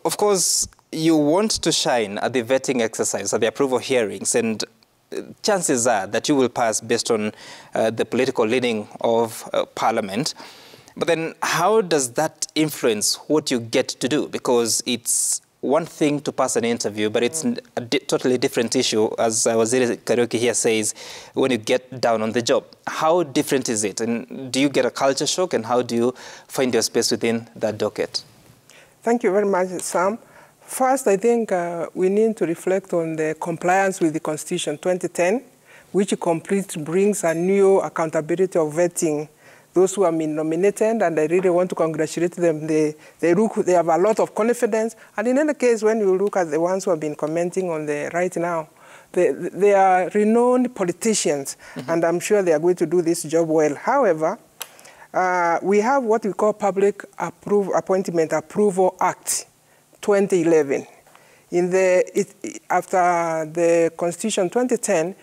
Of course, you want to shine at the vetting exercise, at the approval hearings, and chances are that you will pass based on the political leaning of Parliament. But then how does that influence what you get to do? Because it's one thing to pass an interview, but it's a totally different issue, as Waziri Kariuki here says, when you get down on the job. How different is it? And do you get a culture shock, and how do you find your space within that docket? Thank you very much, Sam. First, I think we need to reflect on the compliance with the Constitution 2010, which brings a new accountability of vetting those who have been nominated, and I really want to congratulate them. They have a lot of confidence, and in any case, when you look at the ones who have been commenting on the right now, they are renowned politicians, and I'm sure they are going to do this job well. However, we have what we call Public Appointment Approval Act 2011. After the Constitution 2010,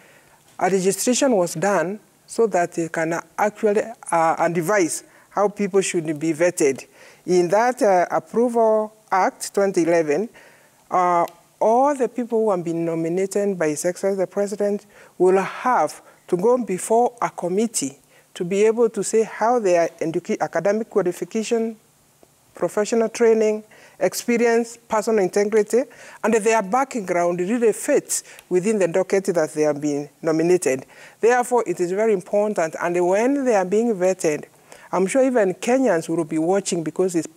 a registration was done so that it can actually advise how people should be vetted. In that Approval Act 2011, all the people who have been nominated by His Excellency the President will have to go before a committee to be able to say how their academic qualification, professional training, experience, personal integrity, and their background really fits within the docket that they have been nominated. Therefore, it is very important, and when they are being vetted, I'm sure even Kenyans will be watching because it's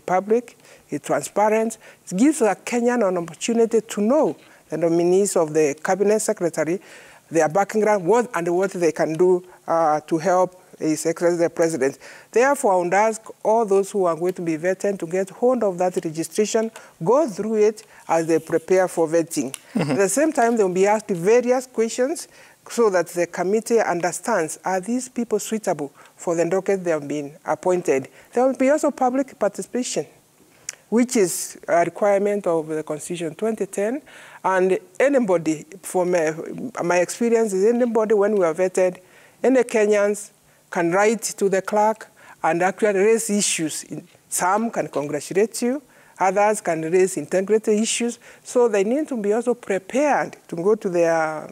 public, it's transparent. It gives a Kenyan an opportunity to know the nominees of the Cabinet Secretary, their background, what they can do to help His Excellency the President. Therefore, I would ask all those who are going to be vetted to get hold of that registration, go through it as they prepare for vetting. At the same time, they will be asked various questions so that the committee understands, are these people suitable for the docket they have been appointed? There will be also public participation, which is a requirement of the Constitution 2010. And anybody, from my experience, is anybody when we are vetted, any Kenyans can write to the clerk and actually raise issues. Some can congratulate you, others can raise integrity issues. So they need to be also prepared to go to their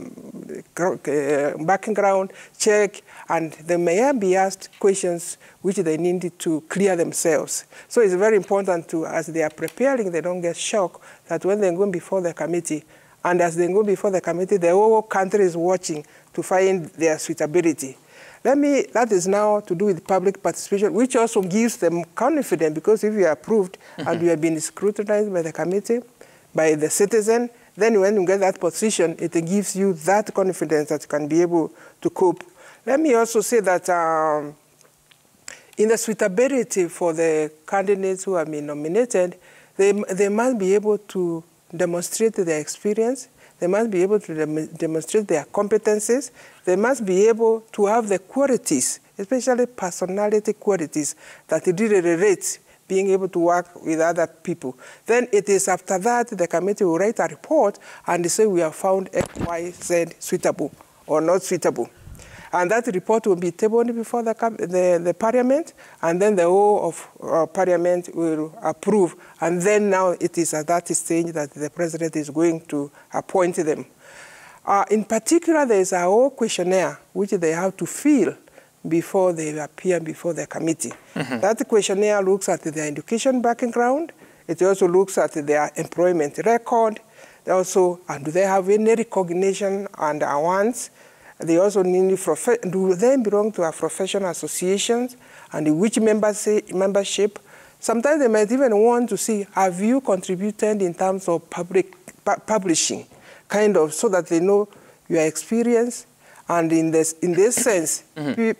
background check, and they may be asked questions which they need to clear themselves. So it's very important to, as they are preparing, they don't get shocked that when they go before the committee, and as they go before the committee, the whole country is watching to find their suitability. That is now to do with public participation, which also gives them confidence, because if you are approved and you have been scrutinized by the committee, by the citizen, then when you get that position, it gives you that confidence that you can be able to cope. Let me also say that in the suitability for the candidates who have been nominated, they must be able to demonstrate their experience. They must be able to demonstrate their competencies. They must be able to have the qualities, especially personality qualities, that really relate being able to work with other people. Then it is after that the committee will write a report and say we have found X, Y, Z suitable or not suitable. And that report will be tabled before the Parliament, and then the whole of Parliament will approve. And then now it is at that stage that the President is going to appoint them. In particular, there is a whole questionnaire which they have to fill before they appear before the committee. That questionnaire looks at their education background. It also looks at their employment record. They also, do they have any recognition and awards? They also need, do they belong to a professional associations, and which membership? Sometimes they might even want to see, have you contributed in terms of publishing, kind of, so that they know your experience. And in this sense,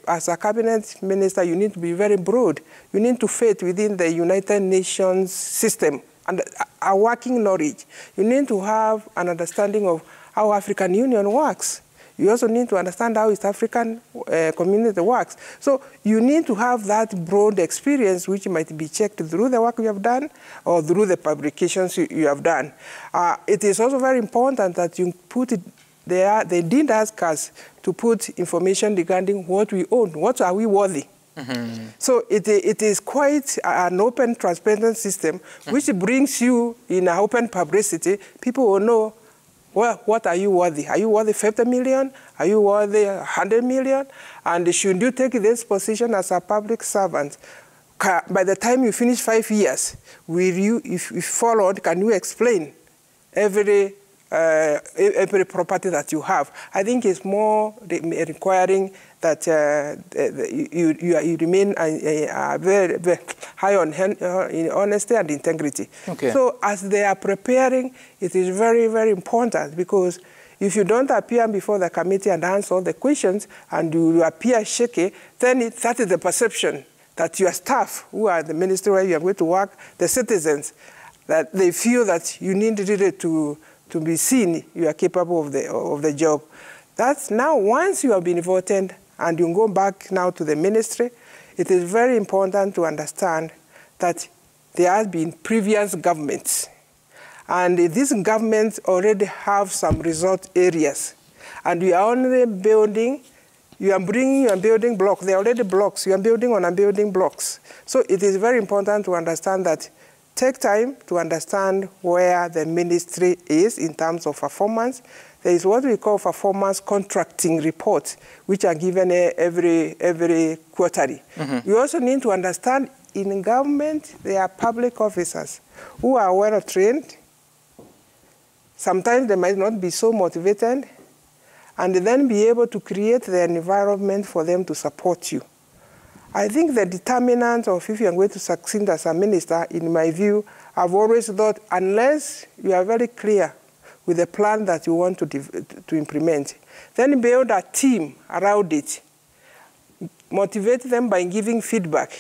as a cabinet minister, you need to be very broad. You need to fit within the United Nations system and a working knowledge. You need to have an understanding of how African Union works. You also need to understand how East African community works. So you need to have that broad experience, which might be checked through the work you have done or through the publications you have done. It is also very important that you put it there. They did ask us to put information regarding what we own. What are we worthy So it is quite an open, transparent system, which brings you in an open publicity. People will know, well, what are you worthy? Are you worthy 50 million? Are you worthy 100 million? And should you take this position as a public servant? By the time you finish 5 years, will you, if you followed, can you explain every property that you have? I think it's more requiring that you remain very, very high on in honesty and integrity. Okay. So as they are preparing, it is very, very important, because if you don't appear before the committee and answer all the questions and you appear shaky, then that is the perception that your staff, who are the ministry where you are going to work, the citizens, that they feel that you need really to be seen you are capable of the job. That's now, once you have been voted and you go back now to the ministry, it is very important to understand that there has been previous governments. And these governments already have some resort areas. And you are only building, you are building blocks. They are already blocks. You are building on building blocks. So it is very important to understand that. Take time to understand where the ministry is in terms of performance. There is what we call performance contracting reports, which are given every quarterly. You also need to understand in government, there are public officers who are well trained. Sometimes they might not be so motivated, and then be able to create the environment for them to support you. I think the determinant of if you are going to succeed as a minister, in my view, I've always thought, unless you are very clear with the plan that you want to implement, then build a team around it. Motivate them by giving feedback.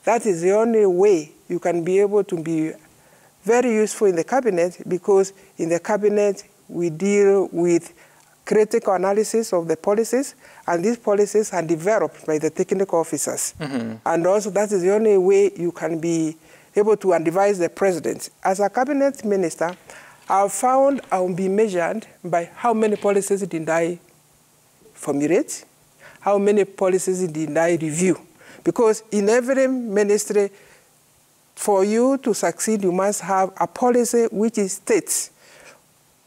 That is the only way you can be able to be very useful in the cabinet, because in the cabinet we deal with critical analysis of the policies, and these policies are developed by the technical officers. And also that is the only way you can be able to advise the president. As a cabinet minister, I've found I will be measured by how many policies did I formulate, how many policies did I review. Because in every ministry, for you to succeed, you must have a policy which states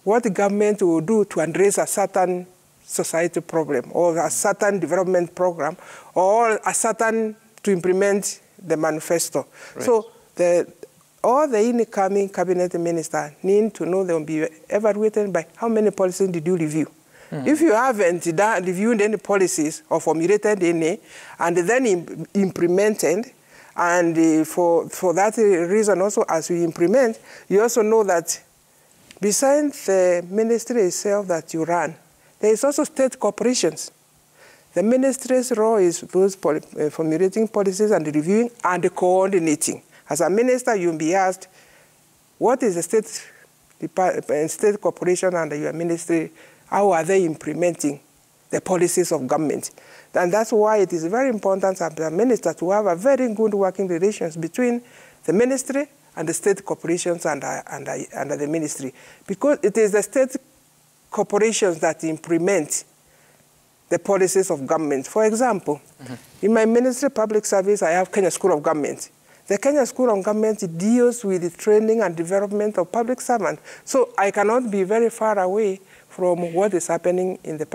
what the government will do to address a certain society problem, or a certain development program, or a certain to implement the manifesto. Right. So all the incoming cabinet ministers need to know they will be evaluated by how many policies did you review. If you haven't reviewed any policies or formulated any, and then implemented, and for that reason also, as we implement, you also know that besides the ministry itself that you run, there is also state corporations. The ministry's role is those formulating policies and reviewing and coordinating. As a minister, you'll be asked, what is the state corporation under your ministry? How are they implementing the policies of government? And that's why it is very important as a minister to have a very good working relations between the ministry and the state corporations and the ministry. Because it is the state corporations that implement the policies of government. For example, in my ministry public service, I have Kenya School of Government. The Kenya School of Government deals with the training and development of public servants. So I cannot be very far away from what is happening in the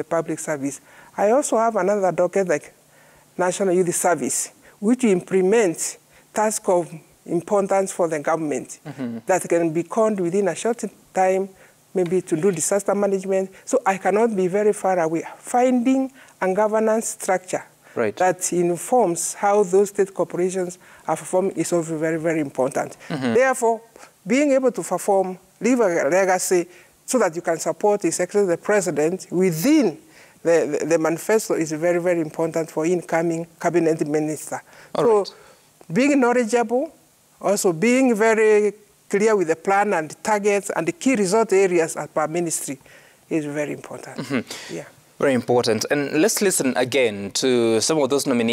public service. I also have another docket like National Youth Service, which implements tasks of importance for the government that can be called within a short time, maybe to do disaster management. So I cannot be very far away. Finding a governance structure that informs how those state corporations are performing is also very, very important. Therefore, being able to perform, leave a legacy so that you can support His Excellency the President within the manifesto is very, very important for incoming cabinet minister. Being knowledgeable, also being very clear with the plan and the targets and the key result areas at per ministry is very important. Yeah. Very important. And let's listen again to some of those nominees.